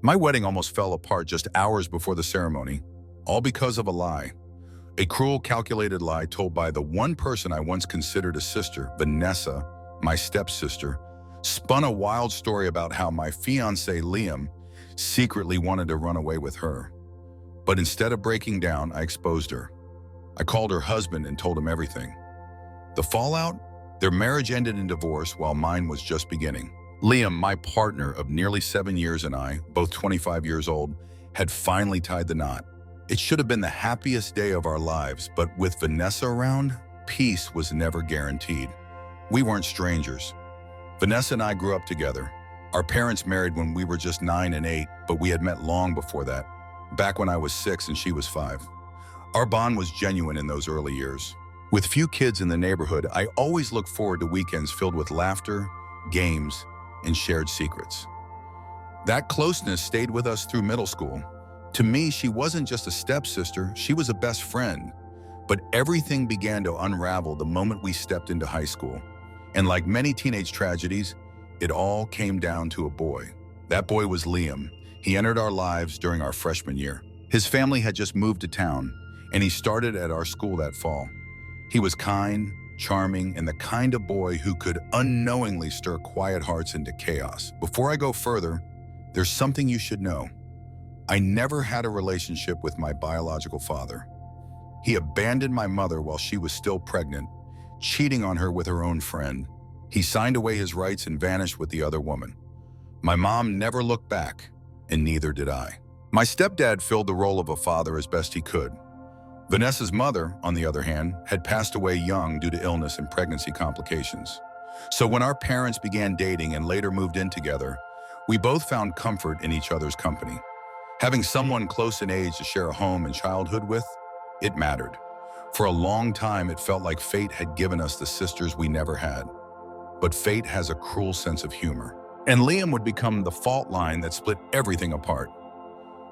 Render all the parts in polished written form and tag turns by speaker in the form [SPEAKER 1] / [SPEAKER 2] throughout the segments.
[SPEAKER 1] My wedding almost fell apart just hours before the ceremony, all because of a lie. A cruel, calculated lie told by the one person I once considered a sister, Vanessa, my stepsister, spun a wild story about how my fiancé, Liam, secretly wanted to run away with her. But instead of breaking down, I exposed her. I called her husband and told him everything. The fallout? Their marriage ended in divorce while mine was just beginning. Liam, my partner of nearly 7 years, and I, both 25 years old, had finally tied the knot. It should have been the happiest day of our lives, but with Vanessa around, peace was never guaranteed. We weren't strangers. Vanessa and I grew up together. Our parents married when we were just 9 and 8, but we had met long before that, back when I was 6 and she was 5. Our bond was genuine in those early years. With few kids in the neighborhood, I always looked forward to weekends filled with laughter, games, and shared secrets. That closeness stayed with us through middle school. To me, she wasn't just a stepsister, she was a best friend. But everything began to unravel the moment we stepped into high school. And like many teenage tragedies, it all came down to a boy. That boy was Liam. He entered our lives during our freshman year. His family had just moved to town, and he started at our school that fall. He was kind, charming, and the kind of boy who could unknowingly stir quiet hearts into chaos. Before I go further, there's something you should know. I never had a relationship with my biological father. He abandoned my mother while she was still pregnant, cheating on her with her own friend. He signed away his rights and vanished with the other woman. My mom never looked back, and neither did I. My stepdad filled the role of a father as best he could. Vanessa's mother, on the other hand, had passed away young due to illness and pregnancy complications. So when our parents began dating and later moved in together, we both found comfort in each other's company. Having someone close in age to share a home and childhood with, it mattered. For a long time, it felt like fate had given us the sisters we never had. But fate has a cruel sense of humor. And Liam would become the fault line that split everything apart.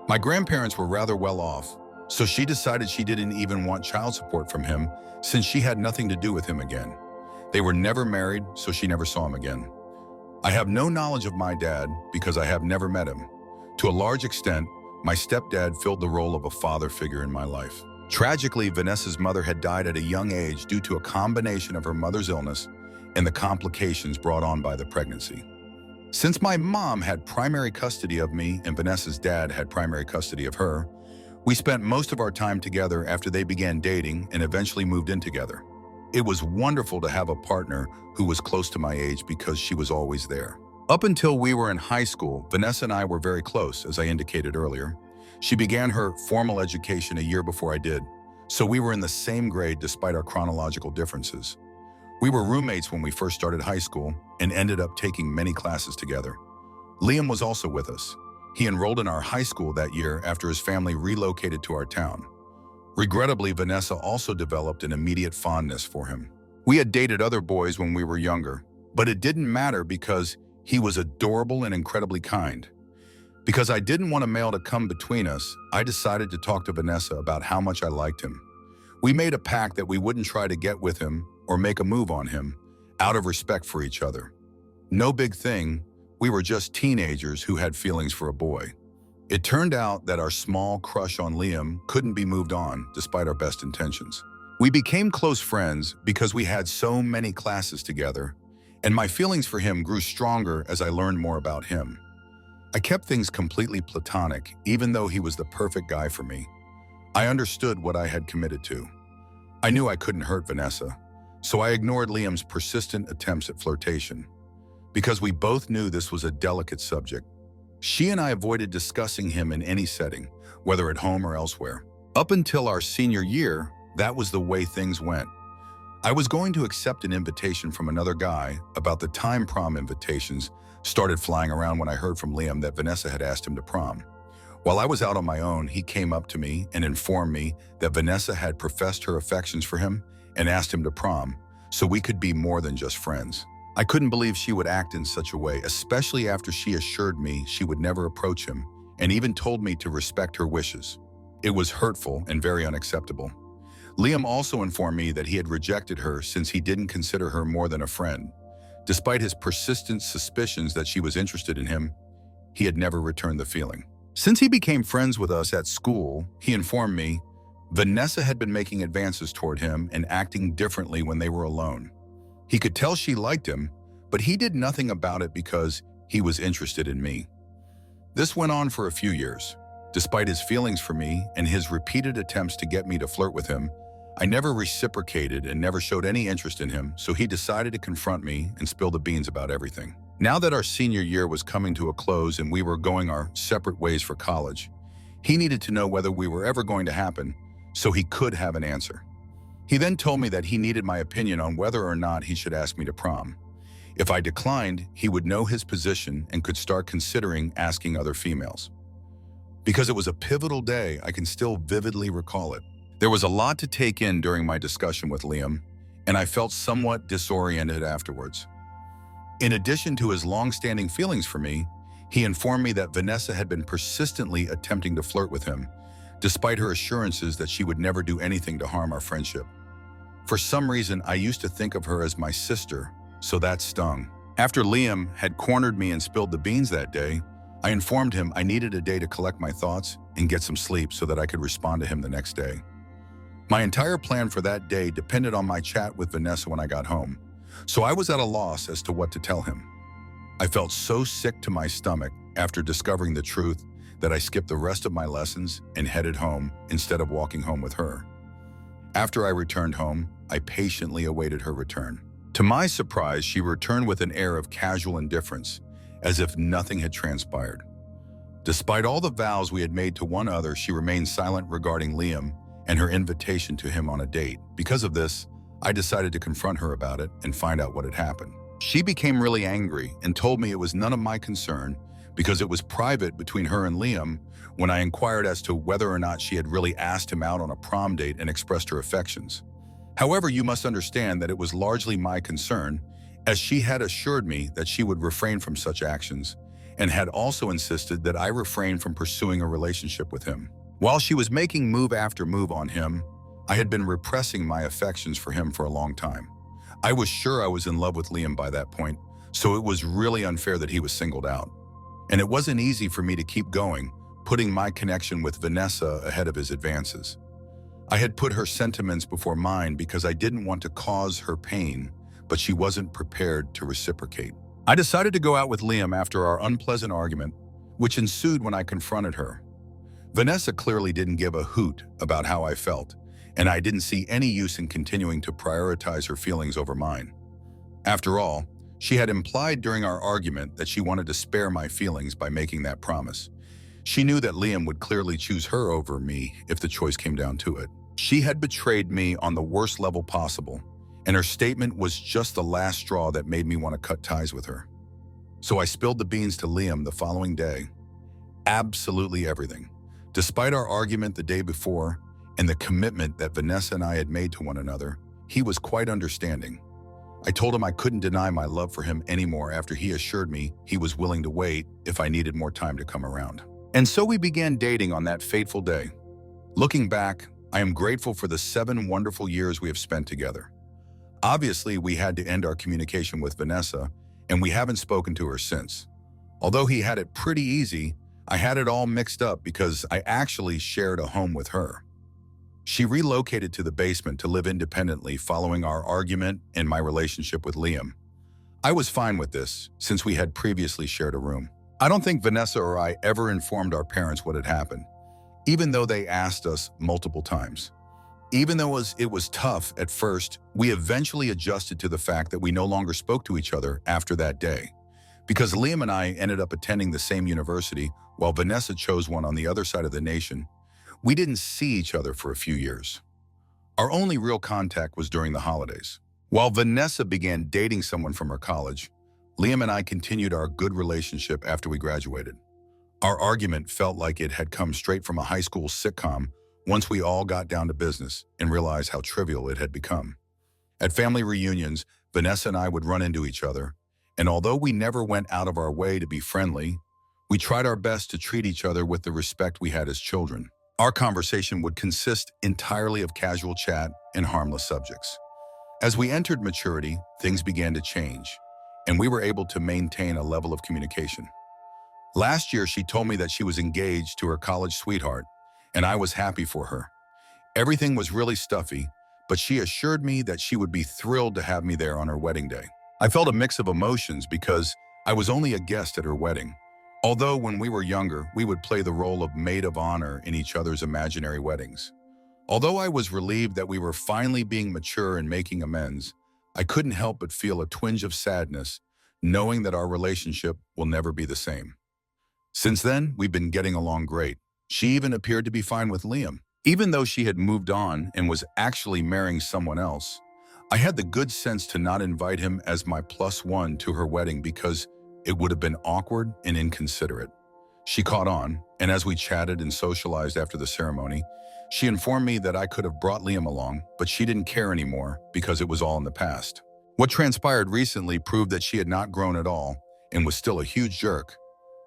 [SPEAKER 1] My grandparents were rather well off, so she decided she didn't even want child support from him since she had nothing to do with him again. They were never married, so she never saw him again. I have no knowledge of my dad because I have never met him. To a large extent, my stepdad filled the role of a father figure in my life. Tragically, Vanessa's mother had died at a young age due to a combination of her mother's illness and the complications brought on by the pregnancy. Since my mom had primary custody of me and Vanessa's dad had primary custody of her, we spent most of our time together after they began dating and eventually moved in together. It was wonderful to have a partner who was close to my age because she was always there. Up until we were in high school, Vanessa and I were very close, as I indicated earlier. She began her formal education a year before I did, so we were in the same grade despite our chronological differences. We were roommates when we first started high school and ended up taking many classes together. Liam was also with us. He enrolled in our high school that year after his family relocated to our town. Regrettably, Vanessa also developed an immediate fondness for him. We had dated other boys when we were younger, but it didn't matter because he was adorable and incredibly kind. Because I didn't want a male to come between us, I decided to talk to Vanessa about how much I liked him. We made a pact that we wouldn't try to get with him or make a move on him, out of respect for each other. No big thing, we were just teenagers who had feelings for a boy. It turned out that our small crush on Liam couldn't be moved on, despite our best intentions. We became close friends because we had so many classes together, and my feelings for him grew stronger as I learned more about him. I kept things completely platonic, even though he was the perfect guy for me. I understood what I had committed to. I knew I couldn't hurt Vanessa, so I ignored Liam's persistent attempts at flirtation. Because we both knew this was a delicate subject, she and I avoided discussing him in any setting, whether at home or elsewhere. Up until our senior year, that was the way things went. I was going to accept an invitation from another guy. About the time prom invitations started flying around when I heard from Liam that Vanessa had asked him to prom. While I was out on my own, he came up to me and informed me that Vanessa had professed her affections for him and asked him to prom, so we could be more than just friends. I couldn't believe she would act in such a way, especially after she assured me she would never approach him and even told me to respect her wishes. It was hurtful and very unacceptable. Liam also informed me that he had rejected her since he didn't consider her more than a friend. Despite his persistent suspicions that she was interested in him, he had never returned the feeling. Since he became friends with us at school, he informed me Vanessa had been making advances toward him and acting differently when they were alone. He could tell she liked him, but he did nothing about it because he was interested in me. This went on for a few years. Despite his feelings for me and his repeated attempts to get me to flirt with him, I never reciprocated and never showed any interest in him, so he decided to confront me and spill the beans about everything. Now that our senior year was coming to a close and we were going our separate ways for college, he needed to know whether we were ever going to happen so he could have an answer. He then told me that he needed my opinion on whether or not he should ask me to prom. If I declined, he would know his position and could start considering asking other females. Because it was a pivotal day, I can still vividly recall it. There was a lot to take in during my discussion with Liam, and I felt somewhat disoriented afterwards. In addition to his long-standing feelings for me, he informed me that Vanessa had been persistently attempting to flirt with him, despite her assurances that she would never do anything to harm our friendship. For some reason, I used to think of her as my sister, so that stung. After Liam had cornered me and spilled the beans that day, I informed him I needed a day to collect my thoughts and get some sleep so that I could respond to him the next day. My entire plan for that day depended on my chat with Vanessa when I got home, so I was at a loss as to what to tell him. I felt so sick to my stomach after discovering the truth that I skipped the rest of my lessons and headed home instead of walking home with her. After I returned home, I patiently awaited her return. To my surprise, she returned with an air of casual indifference, as if nothing had transpired. Despite all the vows we had made to one another, she remained silent regarding Liam and her invitation to him on a date. Because of this, I decided to confront her about it and find out what had happened. She became really angry and told me it was none of my concern because it was private between her and Liam when I inquired as to whether or not she had really asked him out on a prom date and expressed her affections. However, you must understand that it was largely my concern, as she had assured me that she would refrain from such actions and had also insisted that I refrain from pursuing a relationship with him. While she was making move after move on him, I had been repressing my affections for him for a long time. I was sure I was in love with Liam by that point, so it was really unfair that he was singled out. And it wasn't easy for me to keep going, putting my connection with Vanessa ahead of his advances. I had put her sentiments before mine because I didn't want to cause her pain, but she wasn't prepared to reciprocate. I decided to go out with Liam after our unpleasant argument, which ensued when I confronted her. Vanessa clearly didn't give a hoot about how I felt, and I didn't see any use in continuing to prioritize her feelings over mine. After all, she had implied during our argument that she wanted to spare my feelings by making that promise. She knew that Liam would clearly choose her over me if the choice came down to it. She had betrayed me on the worst level possible, and her statement was just the last straw that made me want to cut ties with her. So I spilled the beans to Liam the following day. Absolutely everything. Despite our argument the day before and the commitment that Vanessa and I had made to one another, he was quite understanding. I told him I couldn't deny my love for him anymore after he assured me he was willing to wait if I needed more time to come around. And so we began dating on that fateful day. Looking back, I am grateful for the 7 wonderful years we have spent together. Obviously, we had to end our communication with Vanessa, and we haven't spoken to her since. Although he had it pretty easy, I had it all mixed up because I actually shared a home with her. She relocated to the basement to live independently following our argument and my relationship with Liam. I was fine with this, since we had previously shared a room. I don't think Vanessa or I ever informed our parents what had happened, even though they asked us multiple times. Even though it was tough at first, we eventually adjusted to the fact that we no longer spoke to each other after that day. Because Liam and I ended up attending the same university, while Vanessa chose one on the other side of the nation, we didn't see each other for a few years. Our only real contact was during the holidays. While Vanessa began dating someone from her college, Liam and I continued our good relationship after we graduated. Our argument felt like it had come straight from a high school sitcom once we all got down to business and realized how trivial it had become. At family reunions, Vanessa and I would run into each other, and although we never went out of our way to be friendly, we tried our best to treat each other with the respect we had as children. Our conversation would consist entirely of casual chat and harmless subjects. As we entered maturity, things began to change, and we were able to maintain a level of communication. Last year, she told me that she was engaged to her college sweetheart, and I was happy for her. Everything was really stuffy, but she assured me that she would be thrilled to have me there on her wedding day. I felt a mix of emotions because I was only a guest at her wedding. Although when we were younger, we would play the role of maid of honor in each other's imaginary weddings. Although I was relieved that we were finally being mature and making amends, I couldn't help but feel a twinge of sadness, knowing that our relationship will never be the same. Since then, we've been getting along great. She even appeared to be fine with Liam. Even though she had moved on and was actually marrying someone else, I had the good sense to not invite him as my plus one to her wedding because it would have been awkward and inconsiderate. She caught on, and as we chatted and socialized after the ceremony, she informed me that I could have brought Liam along, but she didn't care anymore because it was all in the past. What transpired recently proved that she had not grown at all and was still a huge jerk.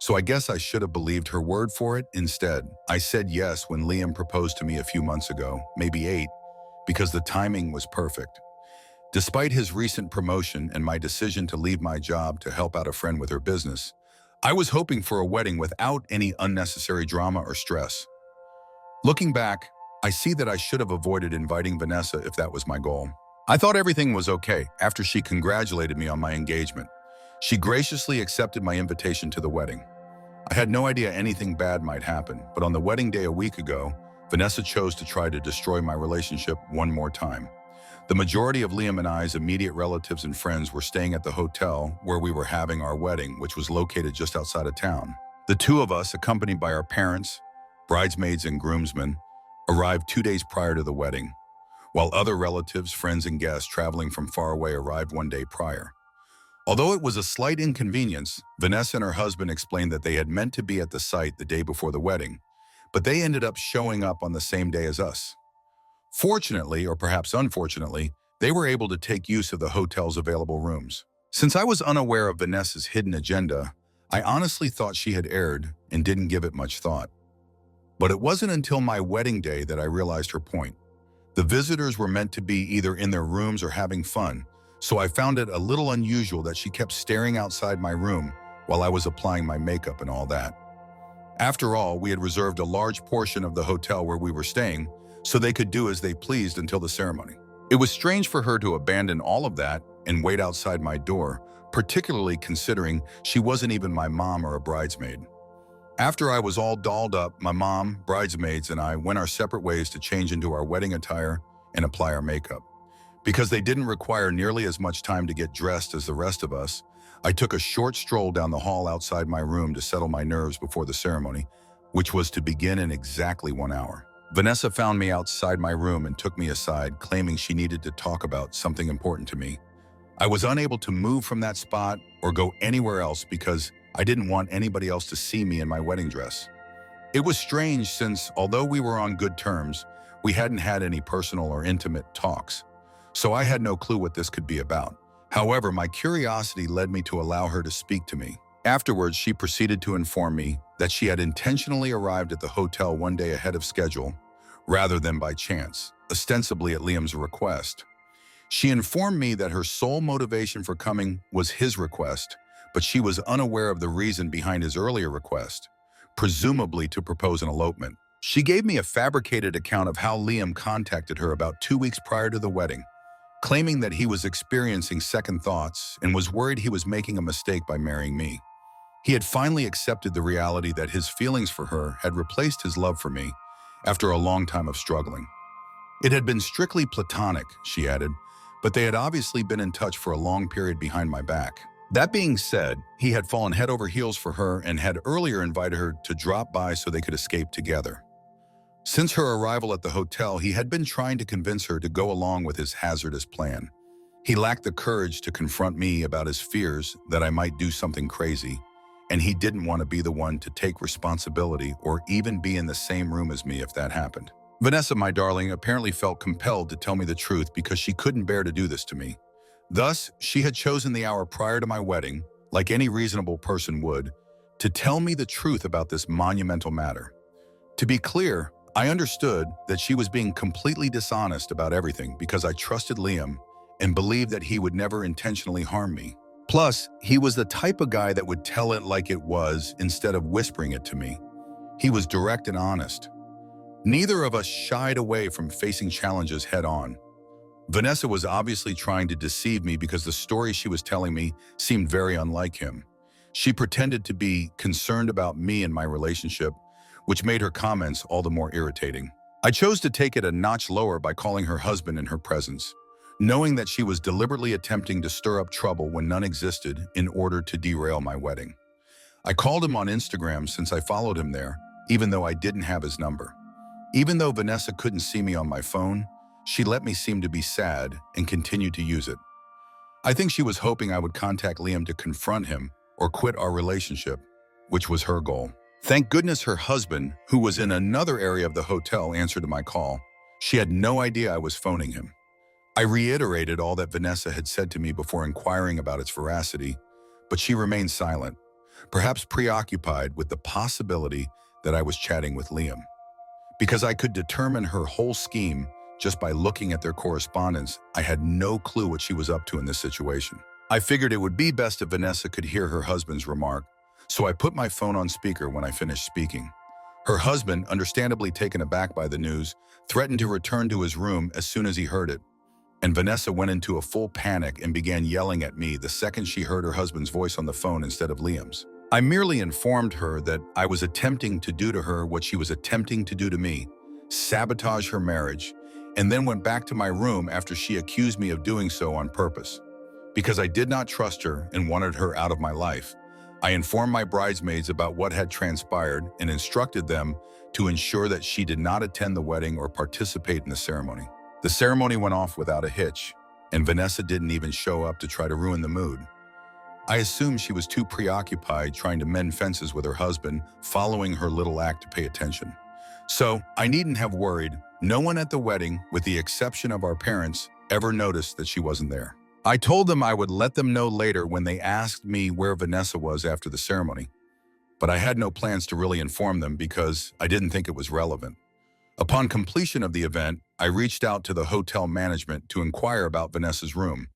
[SPEAKER 1] So I guess I should have believed her word for it instead. I said yes when Liam proposed to me a few months ago, maybe 8, because the timing was perfect. Despite his recent promotion and my decision to leave my job to help out a friend with her business, I was hoping for a wedding without any unnecessary drama or stress. Looking back, I see that I should have avoided inviting Vanessa if that was my goal. I thought everything was okay after she congratulated me on my engagement. She graciously accepted my invitation to the wedding. I had no idea anything bad might happen, but on the wedding day a week ago, Vanessa chose to try to destroy my relationship one more time. The majority of Liam and I's immediate relatives and friends were staying at the hotel where we were having our wedding, which was located just outside of town. The two of us, accompanied by our parents, bridesmaids, and groomsmen, arrived 2 days prior to the wedding, while other relatives, friends, and guests traveling from far away arrived 1 day prior. Although it was a slight inconvenience, Vanessa and her husband explained that they had meant to be at the site the day before the wedding, but they ended up showing up on the same day as us. Fortunately, or perhaps unfortunately, they were able to take use of the hotel's available rooms. Since I was unaware of Vanessa's hidden agenda, I honestly thought she had erred and didn't give it much thought. But it wasn't until my wedding day that I realized her point. The visitors were meant to be either in their rooms or having fun, so I found it a little unusual that she kept staring outside my room while I was applying my makeup and all that. After all, we had reserved a large portion of the hotel where we were staying, so they could do as they pleased until the ceremony. It was strange for her to abandon all of that and wait outside my door, particularly considering she wasn't even my mom or a bridesmaid. After I was all dolled up, my mom, bridesmaids, and I went our separate ways to change into our wedding attire and apply our makeup. Because they didn't require nearly as much time to get dressed as the rest of us, I took a short stroll down the hall outside my room to settle my nerves before the ceremony, which was to begin in exactly 1 hour. Vanessa found me outside my room and took me aside, claiming she needed to talk about something important to me. I was unable to move from that spot or go anywhere else because I didn't want anybody else to see me in my wedding dress. It was strange since, although we were on good terms, we hadn't had any personal or intimate talks, so I had no clue what this could be about. However, my curiosity led me to allow her to speak to me. Afterwards, she proceeded to inform me that she had intentionally arrived at the hotel 1 day ahead of schedule, rather than by chance, ostensibly at Liam's request. She informed me that her sole motivation for coming was his request, but she was unaware of the reason behind his earlier request, presumably to propose an elopement. She gave me a fabricated account of how Liam contacted her about 2 weeks prior to the wedding, claiming that he was experiencing second thoughts and was worried he was making a mistake by marrying me. He had finally accepted the reality that his feelings for her had replaced his love for me after a long time of struggling. It had been strictly platonic, she added, but they had obviously been in touch for a long period behind my back. That being said, he had fallen head over heels for her and had earlier invited her to drop by so they could escape together. Since her arrival at the hotel, he had been trying to convince her to go along with his hazardous plan. He lacked the courage to confront me about his fears that I might do something crazy, and he didn't want to be the one to take responsibility or even be in the same room as me if that happened. Vanessa, my darling, apparently felt compelled to tell me the truth because she couldn't bear to do this to me. Thus, she had chosen the hour prior to my wedding, like any reasonable person would, to tell me the truth about this monumental matter. To be clear, I understood that she was being completely dishonest about everything because I trusted Liam and believed that he would never intentionally harm me. Plus, he was the type of guy that would tell it like it was instead of whispering it to me. He was direct and honest. Neither of us shied away from facing challenges head on. Vanessa was obviously trying to deceive me because the story she was telling me seemed very unlike him. She pretended to be concerned about me and my relationship, which made her comments all the more irritating. I chose to take it a notch lower by calling her husband in her presence, knowing that she was deliberately attempting to stir up trouble when none existed in order to derail my wedding. I called him on Instagram since I followed him there, even though I didn't have his number. Even though Vanessa couldn't see me on my phone, she let me seem to be sad and continued to use it. I think she was hoping I would contact Liam to confront him or quit our relationship, which was her goal. Thank goodness her husband, who was in another area of the hotel, answered my call. She had no idea I was phoning him. I reiterated all that Vanessa had said to me before inquiring about its veracity, but she remained silent, perhaps preoccupied with the possibility that I was chatting with Liam. Because I could determine her whole scheme just by looking at their correspondence, I had no clue what she was up to in this situation. I figured it would be best if Vanessa could hear her husband's remark, so I put my phone on speaker when I finished speaking. Her husband, understandably taken aback by the news, threatened to return to his room as soon as he heard it, and Vanessa went into a full panic and began yelling at me the second she heard her husband's voice on the phone instead of Liam's. I merely informed her that I was attempting to do to her what she was attempting to do to me, sabotage her marriage, and then went back to my room after she accused me of doing so on purpose. Because I did not trust her and wanted her out of my life, I informed my bridesmaids about what had transpired and instructed them to ensure that she did not attend the wedding or participate in the ceremony. The ceremony went off without a hitch, and Vanessa didn't even show up to try to ruin the mood. I assumed she was too preoccupied trying to mend fences with her husband, following her little act to pay attention. So I needn't have worried. No one at the wedding, with the exception of our parents, ever noticed that she wasn't there. I told them I would let them know later when they asked me where Vanessa was after the ceremony, but I had no plans to really inform them because I didn't think it was relevant. Upon completion of the event, I reached out to the hotel management to inquire about Vanessa's room.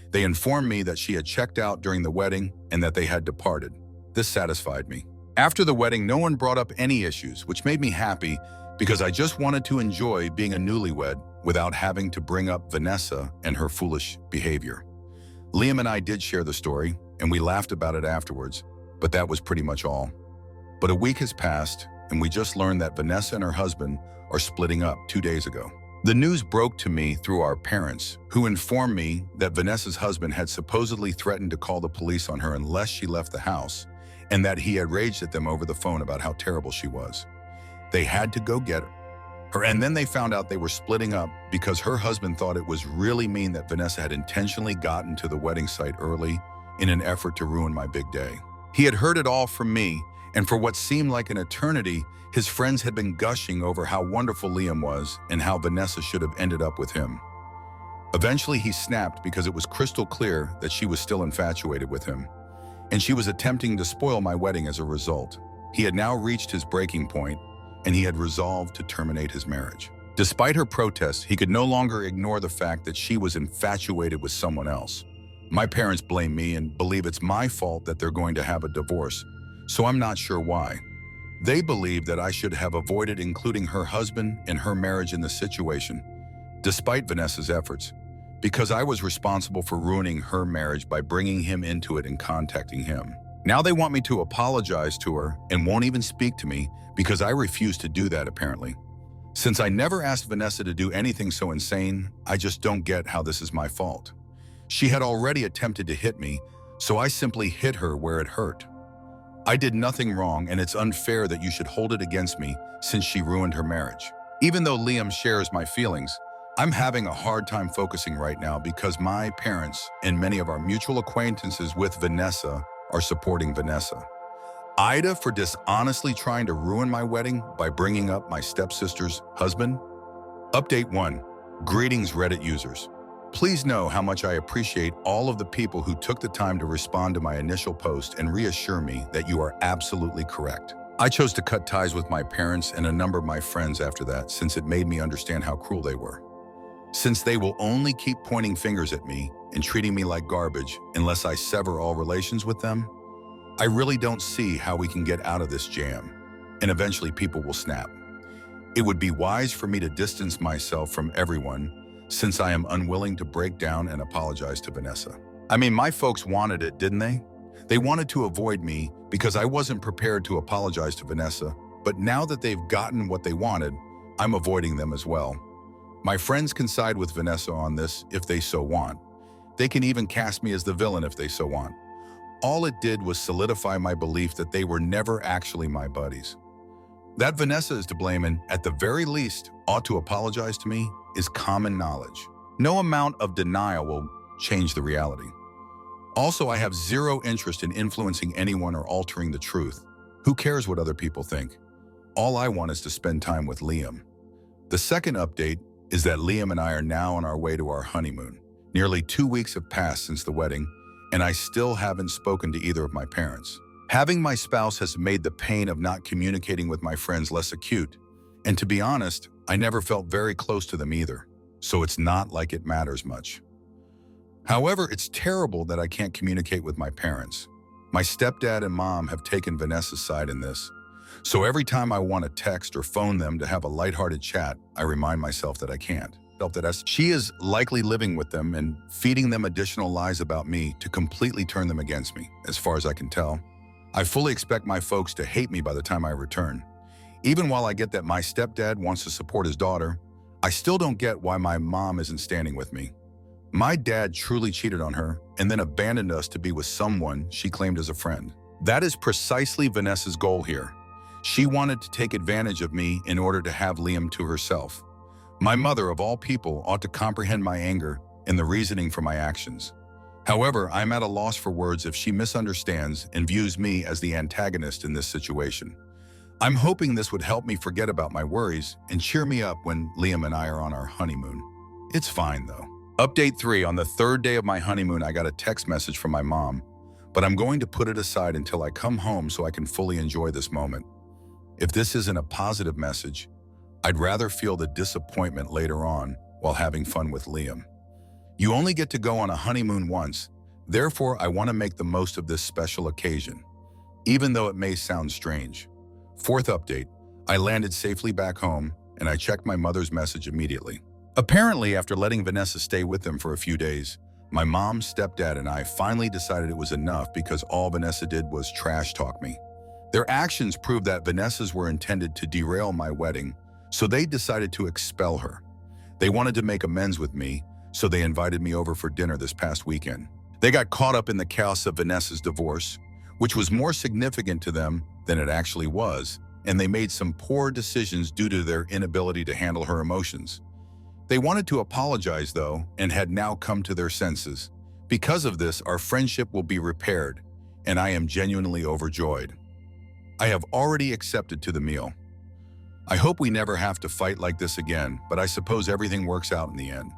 [SPEAKER 1] They informed me that she had checked out during the wedding and that they had departed. This satisfied me. After the wedding, no one brought up any issues, which made me happy because I just wanted to enjoy being a newlywed without having to bring up Vanessa and her foolish behavior. Liam and I did share the story, and we laughed about it afterwards, but that was pretty much all. But a week has passed, and we just learned that Vanessa and her husband are splitting up 2 days ago. The news broke to me through our parents, who informed me that Vanessa's husband had supposedly threatened to call the police on her unless she left the house, and that he had raged at them over the phone about how terrible she was. They had to go get her, and then they found out they were splitting up because her husband thought it was really mean that Vanessa had intentionally gotten to the wedding site early in an effort to ruin my big day. He had heard it all from me, and for what seemed like an eternity, his friends had been gushing over how wonderful Liam was and how Vanessa should have ended up with him. Eventually, he snapped because it was crystal clear that she was still infatuated with him, and she was attempting to spoil my wedding as a result. He had now reached his breaking point, and he had resolved to terminate his marriage. Despite her protests, he could no longer ignore the fact that she was infatuated with someone else. My parents blame me and believe it's my fault that they're going to have a divorce, so I'm not sure why. They believe that I should have avoided including her husband and her marriage in the situation, despite Vanessa's efforts, because I was responsible for ruining her marriage by bringing him into it and contacting him. Now they want me to apologize to her and won't even speak to me because I refuse to do that, apparently. Since I never asked Vanessa to do anything so insane, I just don't get how this is my fault. She had already attempted to hit me, so I simply hit her where it hurt. I did nothing wrong, and it's unfair that you should hold it against me since she ruined her marriage. Even though Liam shares my feelings, I'm having a hard time focusing right now because my parents and many of our mutual acquaintances with Vanessa are supporting Vanessa. Ida for dishonestly trying to ruin my wedding by bringing up my stepsister's husband. Update 1. Greetings, Reddit users. Please know how much I appreciate all of the people who took the time to respond to my initial post and reassure me that you are absolutely correct. I chose to cut ties with my parents and a number of my friends after that since it made me understand how cruel they were. Since they will only keep pointing fingers at me and treating me like garbage unless I sever all relations with them, I really don't see how we can get out of this jam, and eventually people will snap. It would be wise for me to distance myself from everyone since I am unwilling to break down and apologize to Vanessa. I mean, my folks wanted it, didn't they? They wanted to avoid me because I wasn't prepared to apologize to Vanessa, but now that they've gotten what they wanted, I'm avoiding them as well. My friends can side with Vanessa on this if they so want. They can even cast me as the villain if they so want. All it did was solidify my belief that they were never actually my buddies. That Vanessa is to blame and, at the very least, ought to apologize to me is common knowledge. No amount of denial will change the reality. Also, I have zero interest in influencing anyone or altering the truth. Who cares what other people think? All I want is to spend time with Liam. The second update is that Liam and I are now on our way to our honeymoon. Nearly 2 weeks have passed since the wedding, and I still haven't spoken to either of my parents. Having my spouse has made the pain of not communicating with my friends less acute, and to be honest, I never felt very close to them either, so it's not like it matters much. However, it's terrible that I can't communicate with my parents. My stepdad and mom have taken Vanessa's side in this, so every time I want to text or phone them to have a lighthearted chat, I remind myself that I can't. She is likely living with them and feeding them additional lies about me to completely turn them against me, as far as I can tell. I fully expect my folks to hate me by the time I return. Even while I get that my stepdad wants to support his daughter, I still don't get why my mom isn't standing with me. My dad truly cheated on her and then abandoned us to be with someone she claimed as a friend. That is precisely Vanessa's goal here. She wanted to take advantage of me in order to have Liam to herself. My mother, of all people, ought to comprehend my anger and the reasoning for my actions. However, I'm at a loss for words if she misunderstands and views me as the antagonist in this situation. I'm hoping this would help me forget about my worries and cheer me up when Liam and I are on our honeymoon. It's fine, though. Update 3. On the third day of my honeymoon, I got a text message from my mom, but I'm going to put it aside until I come home so I can fully enjoy this moment. If this isn't a positive message, I'd rather feel the disappointment later on while having fun with Liam. You only get to go on a honeymoon once, therefore I want to make the most of this special occasion, even though it may sound strange. Fourth update, I landed safely back home and I checked my mother's message immediately. Apparently, after letting Vanessa stay with them for a few days, my mom, stepdad, and I finally decided it was enough because all Vanessa did was trash talk me. Their actions proved that Vanessa's were intended to derail my wedding, so they decided to expel her. They wanted to make amends with me, so they invited me over for dinner this past weekend. They got caught up in the chaos of Vanessa's divorce, which was more significant to them than it actually was, and they made some poor decisions due to their inability to handle her emotions. They wanted to apologize, though, and had now come to their senses. Because of this, our friendship will be repaired, and I am genuinely overjoyed. I have already accepted to the meal. I hope we never have to fight like this again, but I suppose everything works out in the end.